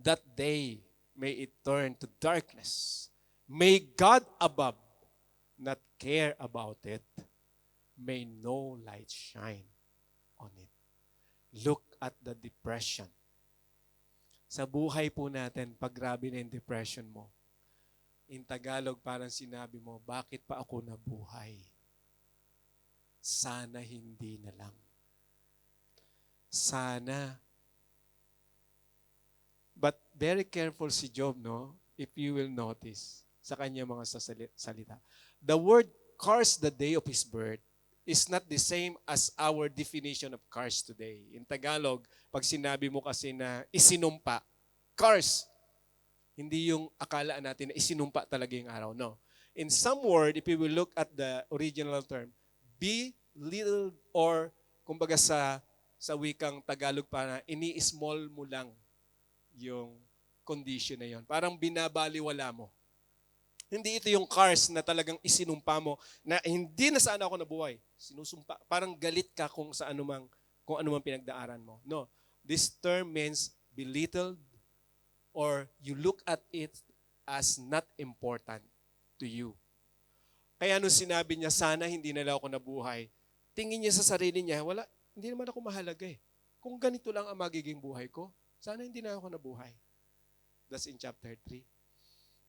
That day may it turn to darkness. May God above not care about it. May no light shine on it. Look at the depression. Sa buhay po natin, pag grabe na yung depression mo, in Tagalog parang sinabi mo, bakit pa ako nabuhay? Sana hindi na lang. Sana. But very careful si Job, no? If you will notice sa kanya mga salita. The word curse the day of his birth is not the same as our definition of curse today. In Tagalog, pag sinabi mo kasi na isinumpa, curse, hindi yung akala natin na isinumpa talaga yung araw. No. In some word, if you will look at the original term, be little or kumbaga sa wikang Tagalog para ini-small mo lang yung condition na yon. Parang binabaliwala mo. Hindi ito yung curse na talagang isinumpa mo na hindi na sana ako nabuhay. Sinusumpa. Parang galit ka kung ano mang pinagdaaran mo. No. This term means belittled or you look at it as not important to you. Kaya nung sinabi niya, sana hindi na lang ako nabuhay, tingin niya sa sarili niya, wala, hindi naman ako mahalaga eh. Kung ganito lang ang magiging buhay ko, sana hindi na ako nabuhay. That's in chapter 3.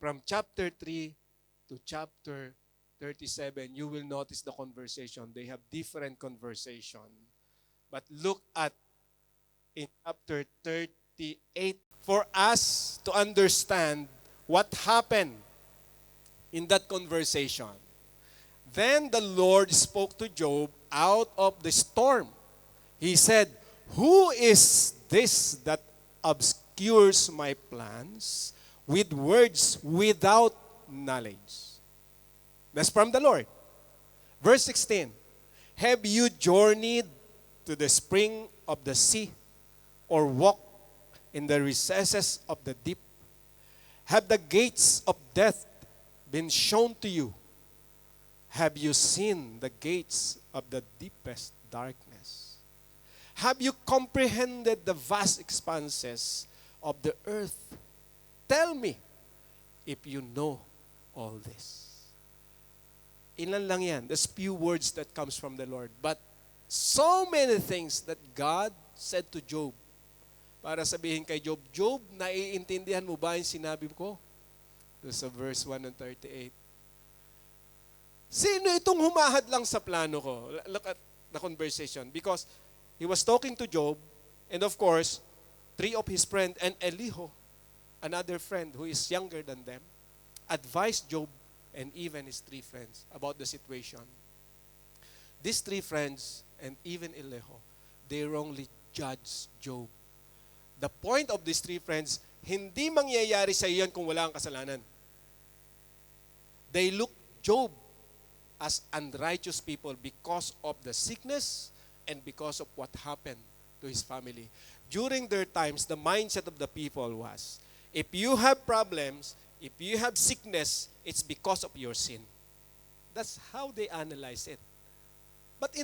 From chapter 3 to chapter 37, you will notice the conversation. They have different conversation. But look at in chapter 38 for us to understand what happened in that conversation. Then the Lord spoke to Job out of the storm. He said, who is this that obscures my plans with words without knowledge? That's from the Lord. Verse 16, have you journeyed to the spring of the sea or walked in the recesses of the deep? Have the gates of death been shown to you? Have you seen the gates of the deepest darkness? Have you comprehended the vast expanses of the earth? Tell me if you know all this. Ilan lang yan. There's few words that comes from the Lord. But so many things that God said to Job. Para sabihin kay Job, Job, naiintindihan mo ba yung sinabi ko? There's a verse 1 and 38. Sino itong humahad lang sa plano ko? Look at the conversation. Because he was talking to Job, and of course, 3 of his friends, and Elihu, another friend who is younger than them, advised Job and even his 3 friends about the situation. These 3 friends and even Elihu, they wrongly judged Job. The point of these 3 friends, hindi mangyayari sa iyan kung wala kang kasalanan. They look Job as unrighteous people because of the sickness and because of what happened to his family. During their times, the mindset of the people was, if you have problems, if you have sickness, it's because of your sin. That's how they analyze it. But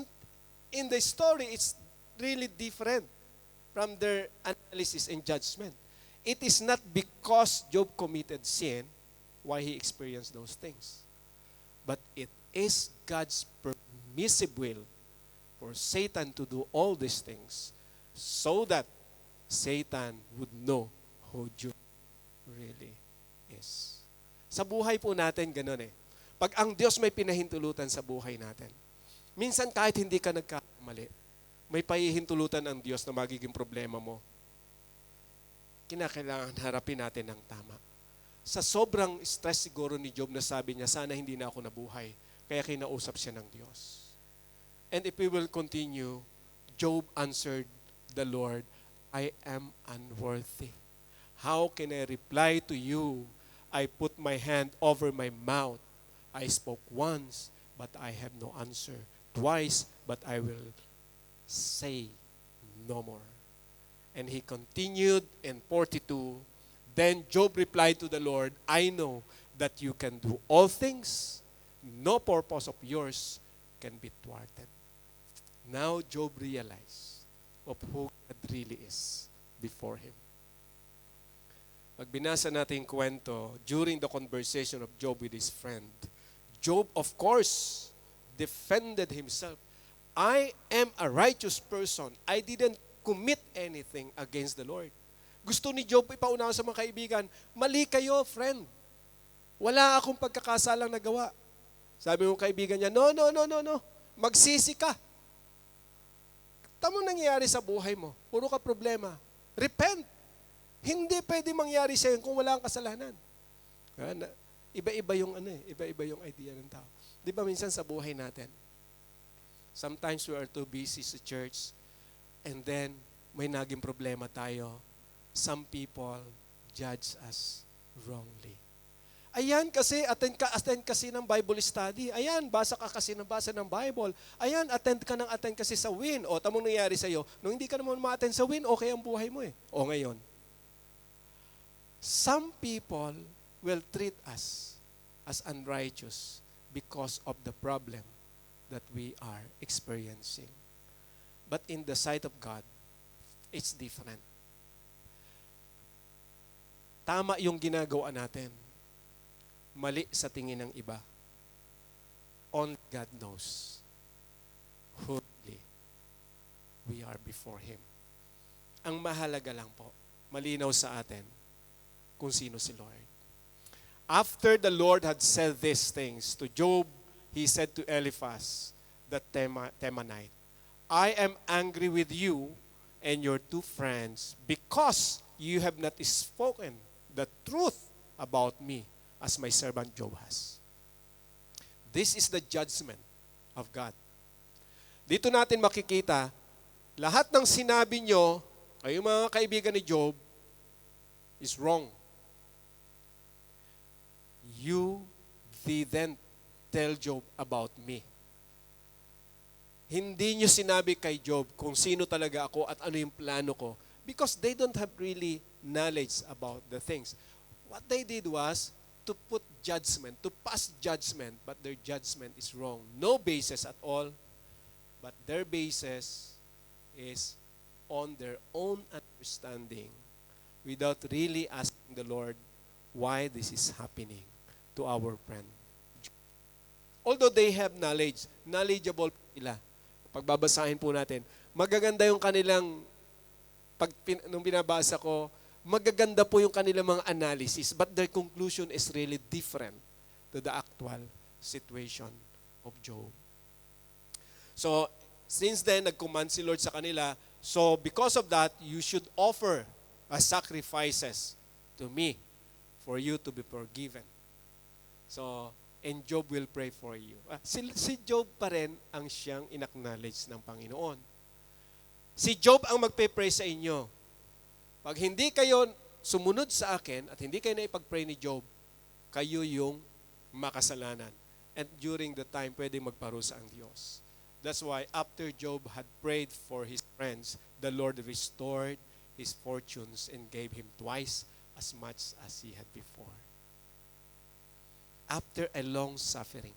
in the story, it's really different from their analysis and judgment. It is not because Job committed sin why he experienced those things. But it is God's permissive will for Satan to do all these things so that Satan would know who Job really is. Sa buhay po natin, ganun eh. Pag ang Diyos may pinahintulutan sa buhay natin, minsan kahit hindi ka nagkakamali, may pahihintulutan ang Diyos na magiging problema mo. Kinakailangan harapin natin ng tama. Sa sobrang stress siguro ni Job na sabi niya, sana hindi na ako nabuhay. Kaya kinausap siya ng Diyos. And if we will continue, Job answered the Lord, I am unworthy. How can I reply to you? I put my hand over my mouth. I spoke once, but I have no answer. Twice, but I will say no more. And he continued in 42. Then Job replied to the Lord, I know that you can do all things. No purpose of yours can be thwarted. Now Job realized of who God really is before him. Pag binasa natin yung kwento, during the conversation of Job with his friend, Job, of course, defended himself. I am a righteous person. I didn't commit anything against the Lord. Gusto ni Job ipaunawa sa mga kaibigan, mali kayo, friend. Wala akong pagkakasalang nagawa. Sabi ng kaibigan niya, no. Magsisi ka. Tamo nangyayari sa buhay mo. Puro ka problema. Repent. Hindi pwede mangyari sa iyo kung wala kang kasalanan. Iba-iba yung iba-iba yung idea ng tao. Di ba minsan sa buhay natin, sometimes we are too busy sa church and then may naging problema tayo. Some people judge us wrongly. Ayan kasi, attend kasi ng Bible study. Ayan, basa ng Bible. Ayan, attend kasi sa WIN. O, tamang nangyari sa'yo. Nung hindi ka naman ma-attend sa WIN, okay ang buhay mo eh. O ngayon, some people will treat us as unrighteous because of the problem that we are experiencing. But in the sight of God, it's different. Tama yung ginagawa natin. Mali sa tingin ng iba. Only God knows who really we are before Him. Ang mahalaga lang po, malinaw sa atin kung sino si Lord. After the Lord had said these things to Job, He said to Eliphaz, the Temanite, I am angry with you and your two friends because you have not spoken the truth about me as my servant Job has. This is the judgment of God. Dito natin makikita, lahat ng sinabi nyo, kayo mga kaibigan ni Job, is wrong. You didn't tell Job about me. Hindi nyo sinabi kay Job kung sino talaga ako at ano yung plano ko because they don't have really knowledge about the things. What they did was to put judgment, to pass judgment, but their judgment is wrong. No basis at all, but their basis is on their own understanding without really asking the Lord why this is happening to our friend. Although they have knowledge, knowledgeable sila. Pagbabasahin po natin, magaganda yung kanilang, nung binabasa ko, magaganda po yung kanilang mga analysis, but their conclusion is really different to the actual situation of Job. So, since then, nag-command si Lord sa kanila, so because of that, you should offer sacrifices to me for you to be forgiven. So, and Job will pray for you. Si Job pa rin ang siyang inacknowledge ng Panginoon. Si Job ang magpe-pray sa inyo. Pag hindi kayo sumunod sa akin at hindi kayo naipag-pray ni Job, kayo yung makasalanan. And during the time, pwede magparusa ang Diyos. That's why after Job had prayed for his friends, the Lord restored his fortunes and gave him twice as much as he had before. After a long suffering,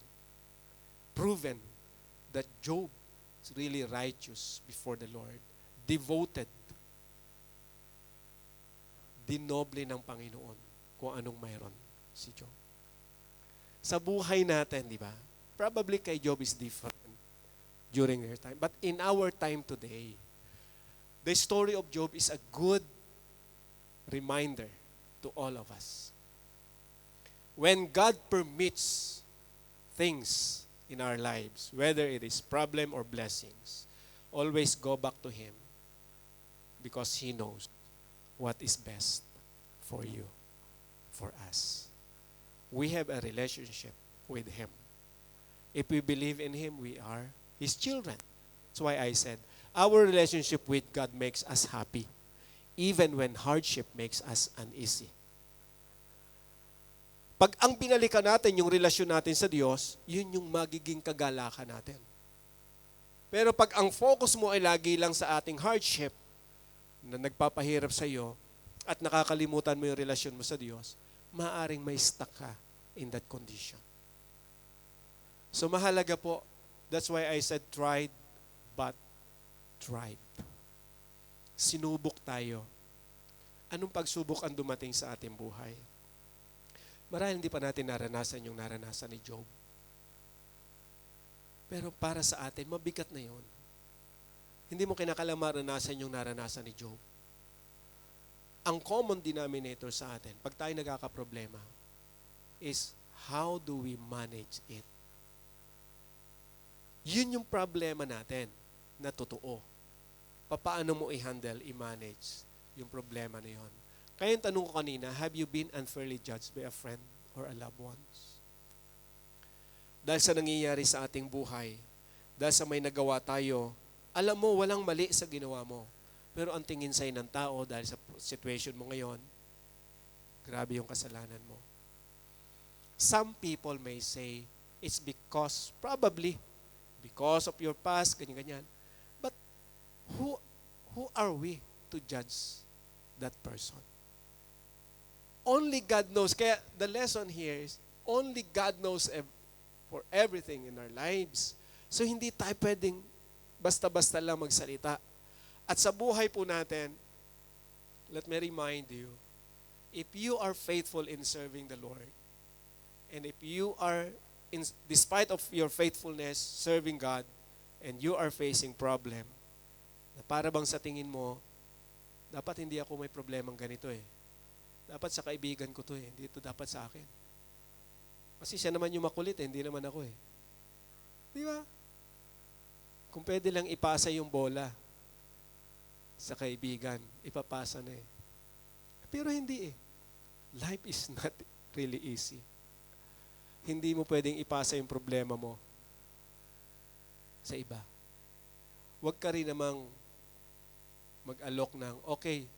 proven that Job is really righteous before the Lord, devoted, dinoble ng Panginoon kung anong mayroon si Job. Sa buhay natin, di ba? Probably kay Job is different during their time. But in our time today, the story of Job is a good reminder to all of us. When God permits things in our lives, whether it is problem or blessings, always go back to Him because He knows what is best for you, for us. We have a relationship with Him. If we believe in Him, we are His children. That's why I said, our relationship with God makes us happy, even when hardship makes us uneasy. Pag ang binalikan natin yung relasyon natin sa Diyos, yun yung magiging kagalakan natin. Pero pag ang focus mo ay lagi lang sa ating hardship na nagpapahirap sa iyo at nakakalimutan mo yung relasyon mo sa Diyos, maaaring may stuck ka in that condition. So mahalaga po, that's why I said tried but tried. Sinubok tayo. Anong pagsubok ang dumating sa ating buhay? Marahil hindi pa natin naranasan yung naranasan ni Job. Pero para sa atin, mabigat na yon. Hindi mo kinakailangan maranasan yung naranasan ni Job. Ang common denominator sa atin, pag tayo nagkakaproblema, is how do we manage it? Yun yung problema natin na totoo. Paano mo i-handle, i-manage yung problema na yon? Kaya yung tanong ko kanina, have you been unfairly judged by a friend or a loved ones? Dahil sa nangyayari sa ating buhay, dahil sa may nagawa tayo, alam mo, walang mali sa ginawa mo. Pero ang tingin sa'yo ng tao, dahil sa situation mo ngayon, grabe yung kasalanan mo. Some people may say, it's probably because of your past, ganyan-ganyan. But who are we to judge that person? Only God knows. Kaya the lesson here is, only God knows for everything in our lives. So hindi tayo pwedeng basta-basta lang magsalita. At sa buhay po natin, let me remind you, if you are faithful in serving the Lord, and if you are, despite of your faithfulness, serving God, and you are facing problem, na para bang sa tingin mo, dapat hindi ako may problemang ganito eh. Dapat sa kaibigan ko to eh. Hindi ito dapat sa akin. Kasi siya naman yung makulit eh. Hindi naman ako eh. Di ba? Kung pwede lang ipasa yung bola sa kaibigan, ipapasa na eh. Pero hindi eh. Life is not really easy. Hindi mo pwedeng ipasa yung problema mo sa iba. Huwag ka rin namang mag-alok ng, okay,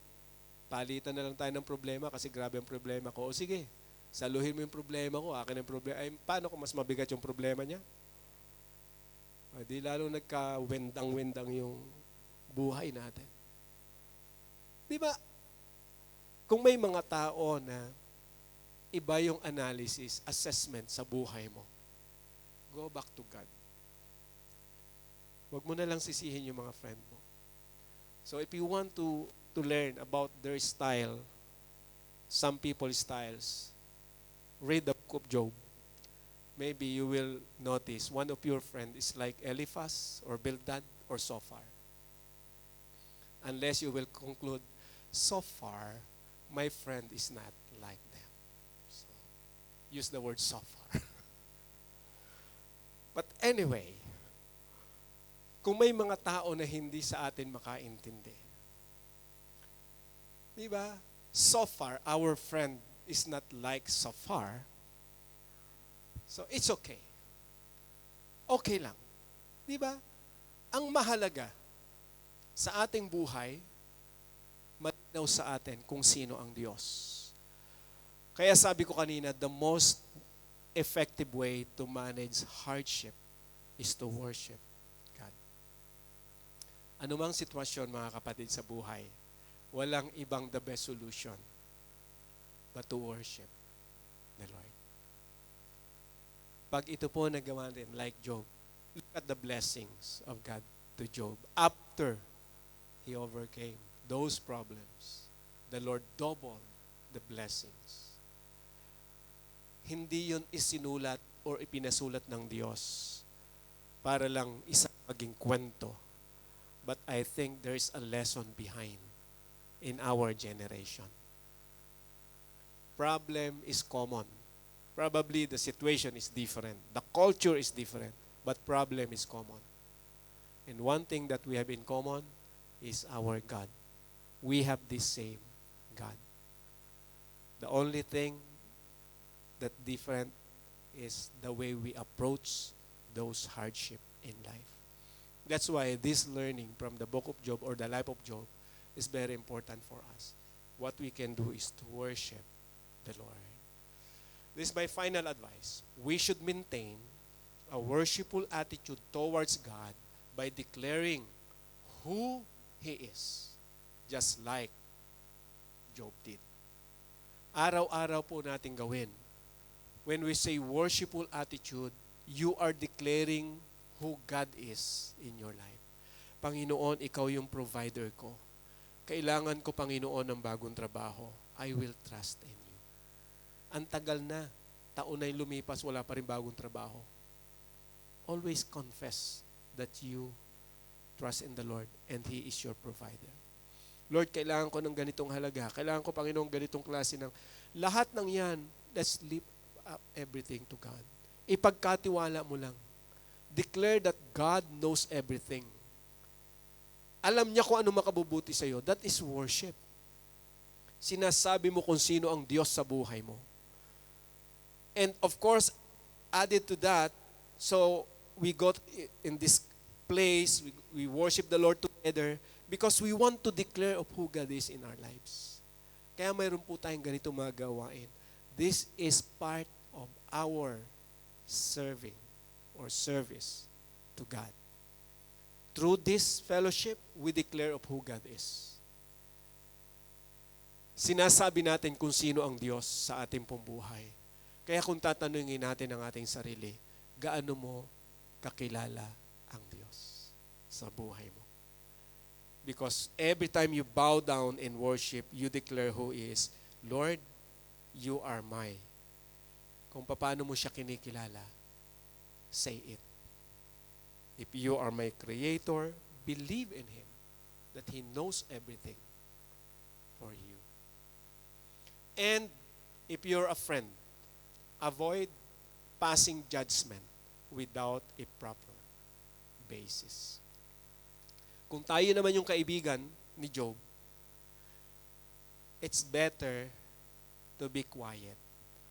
palitan na lang tayo ng problema kasi grabe ang problema ko. O sige, saluhin mo yung problema ko, akin ang problema. Ay, paano kung mas mabigat yung problema niya? Ay, di lalo nagka-wendang-wendang yung buhay natin. Di ba? Kung may mga tao na iba yung analysis, assessment sa buhay mo, go back to God. Huwag mo na lang sisihin yung mga friend mo. So if you want to learn about their style, some people's styles, read the book of Job. Maybe you will notice one of your friends is like Eliphaz or Bildad or Zophar. Unless you will conclude, so far, my friend is not like them. So, use the word so far. But anyway, kung may mga tao na hindi sa atin makaintindi, di ba? So far, our friend is not like so far. So, it's okay. Okay lang. Di ba? Ang mahalaga sa ating buhay, malinaw sa atin kung sino ang Diyos. Kaya sabi ko kanina, the most effective way to manage hardship is to worship God. Anumang sitwasyon, mga kapatid, sa buhay, walang ibang the best solution but to worship the Lord. Pag ito po nagawa rin, like Job, look at the blessings of God to Job. After he overcame those problems, the Lord doubled the blessings. Hindi yun isinulat or ipinasulat ng Diyos para lang isang maging kwento. But I think there is a lesson behind in our generation. Problem is common. Probably the situation is different. The culture is different. But problem is common. And one thing that we have in common is our God. We have this same God. The only thing that different is the way we approach those hardship in life. That's why this learning from the book of Job or the life of Job is very important for us. What we can do is to worship the Lord. This is my final advice. We should maintain a worshipful attitude towards God by declaring who He is, just like Job did. Araw-araw po natin gawin. When we say worshipful attitude, you are declaring who God is in your life. Panginoon, ikaw yung provider ko. Kailangan ko, Panginoon, ng bagong trabaho. I will trust in you. Ang tagal na, taon na yung lumipas, wala pa rin bagong trabaho. Always confess that you trust in the Lord and He is your provider. Lord, kailangan ko ng ganitong halaga. Kailangan ko, Panginoon, ganitong klase ng lahat ng yan. Let's lift up everything to God. Ipagkatiwala mo lang. Declare that God knows everything. Alam niya kung ano makabubuti sa iyo. That is worship. Sinasabi mo kung sino ang Diyos sa buhay mo. And of course, added to that, so we got in this place, we worship the Lord together because we want to declare of who God is in our lives. Kaya mayroon po tayong ganitong mga gawain. This is part of our serving or service to God. Through this fellowship, we declare of who God is. Sinasabi natin kung sino ang Diyos sa ating pong buhay. Kaya kung tatanungin natin ang ating sarili, gaano mo kakilala ang Diyos sa buhay mo? Because every time you bow down in worship, you declare who is, Lord, you are my. Kung paano mo siya kinikilala, say it. If you are my creator, believe in Him that He knows everything for you. And if you're a friend, avoid passing judgment without a proper basis. Kung tayo naman yung kaibigan ni Job, it's better to be quiet.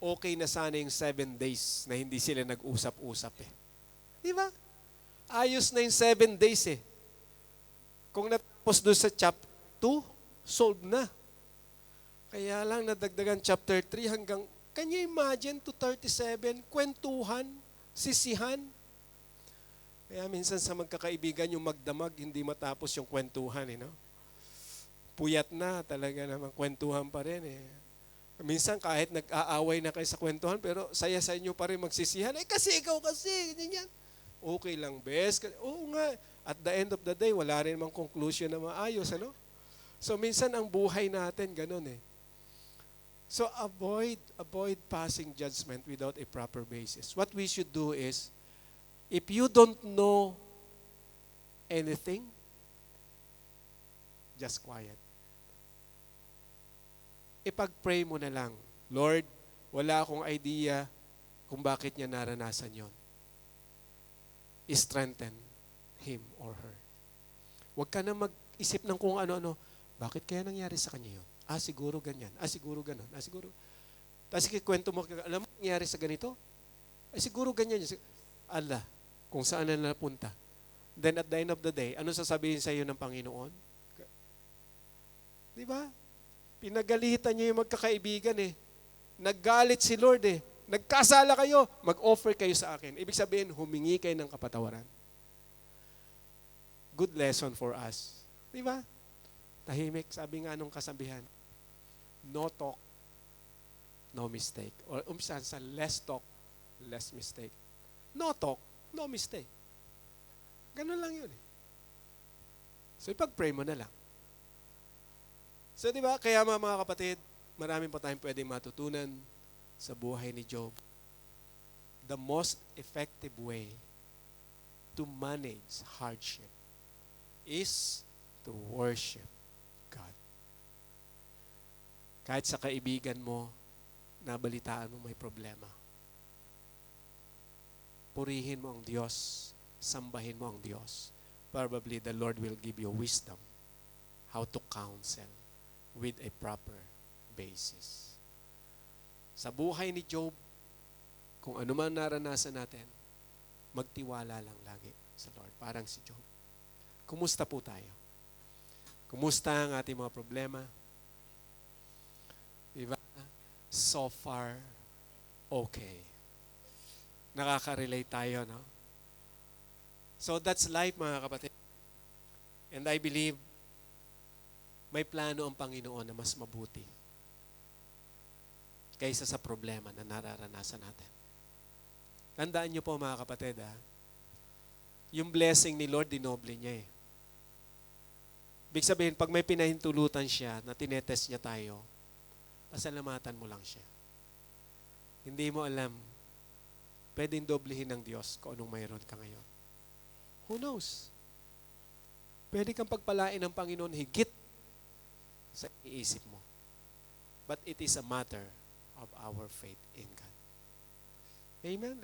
Okay na sana yung 7 days na hindi sila nag-usap-usap eh. Di ba? Ayos na yung 7 days eh. Kung natapos doon sa chapter 2, solved na. Kaya lang nadagdagan chapter 3 hanggang, can you imagine to 37, kwentuhan, sisihan. Kaya minsan sa magkakaibigan yung magdamag, hindi matapos yung kwentuhan. Puyat na talaga naman, kwentuhan pa rin eh. Minsan kahit nag-aaway na kayo sa kwentuhan, pero saya sa inyo pa rin magsisihan. Kasi ikaw kasi, ganyan. Okay lang, bes. Oo nga. At the end of the day, wala rin mang conclusion na maayos, So minsan ang buhay natin, ganun eh. So avoid passing judgment without a proper basis. What we should do is, if you don't know anything, just quiet. Ipag-pray mo na lang, Lord, wala akong idea kung bakit niya naranasan yon. Strengthen him or her. Huwag ka na mag-isip ng kung ano-ano. Bakit kaya nangyari sa kanya yun? Siguro ganyan. Siguro ganon. Siguro. Tapos kikwento mo, alam mo nangyari sa ganito? Siguro ganyan. Allah, kung saan na napunta. Then at the end of the day, ano sasabihin sa iyo ng Panginoon? Di ba? Pinagalitan niyo yung magkakaibigan eh. Naggalit si Lord eh. Nagkasala kayo, mag-offer kayo sa akin. Ibig sabihin, humingi kayo ng kapatawaran. good lesson for us. Di ba? Tahimik, sabi nga nung kasabihan, no talk, no mistake. Or umpisahan sa less talk, less mistake. No talk, no mistake. Ganun lang yun eh. So ipag-pray mo na lang. So di ba, kaya mga kapatid, marami pa tayong pwedeng matutunan sa buhay ni Job. The most effective way to manage hardship is to worship God. Kahit sa kaibigan mo, nabalitaan mo may problema. Purihin mo ang Diyos, sambahin mo ang Diyos. Probably the Lord will give you wisdom how to counsel with a proper basis. Sa buhay ni Job, kung ano man naranasan natin, magtiwala lang lagi sa Lord. Parang si Job. Kumusta po tayo? Kumusta ang ating mga problema? Diba? So far, okay. Nakaka-relate tayo, no? So that's life, mga kapatid. And I believe, may plano ang Panginoon na mas mabuti kaysa sa problema na nararanasan natin. Tandaan niyo po, mga kapatid, yung blessing ni Lord, dinoble niya eh. Ibig sabihin, pag may pinahintulutan siya na tinetest niya tayo, pasalamatan mo lang siya. Hindi mo alam, pwedeng doblehin ng Diyos kung anong mayroon ka ngayon. Who knows? Pwede kang pagpalain ng Panginoon higit sa iisip mo. But it is a matter of our faith in God. Amen?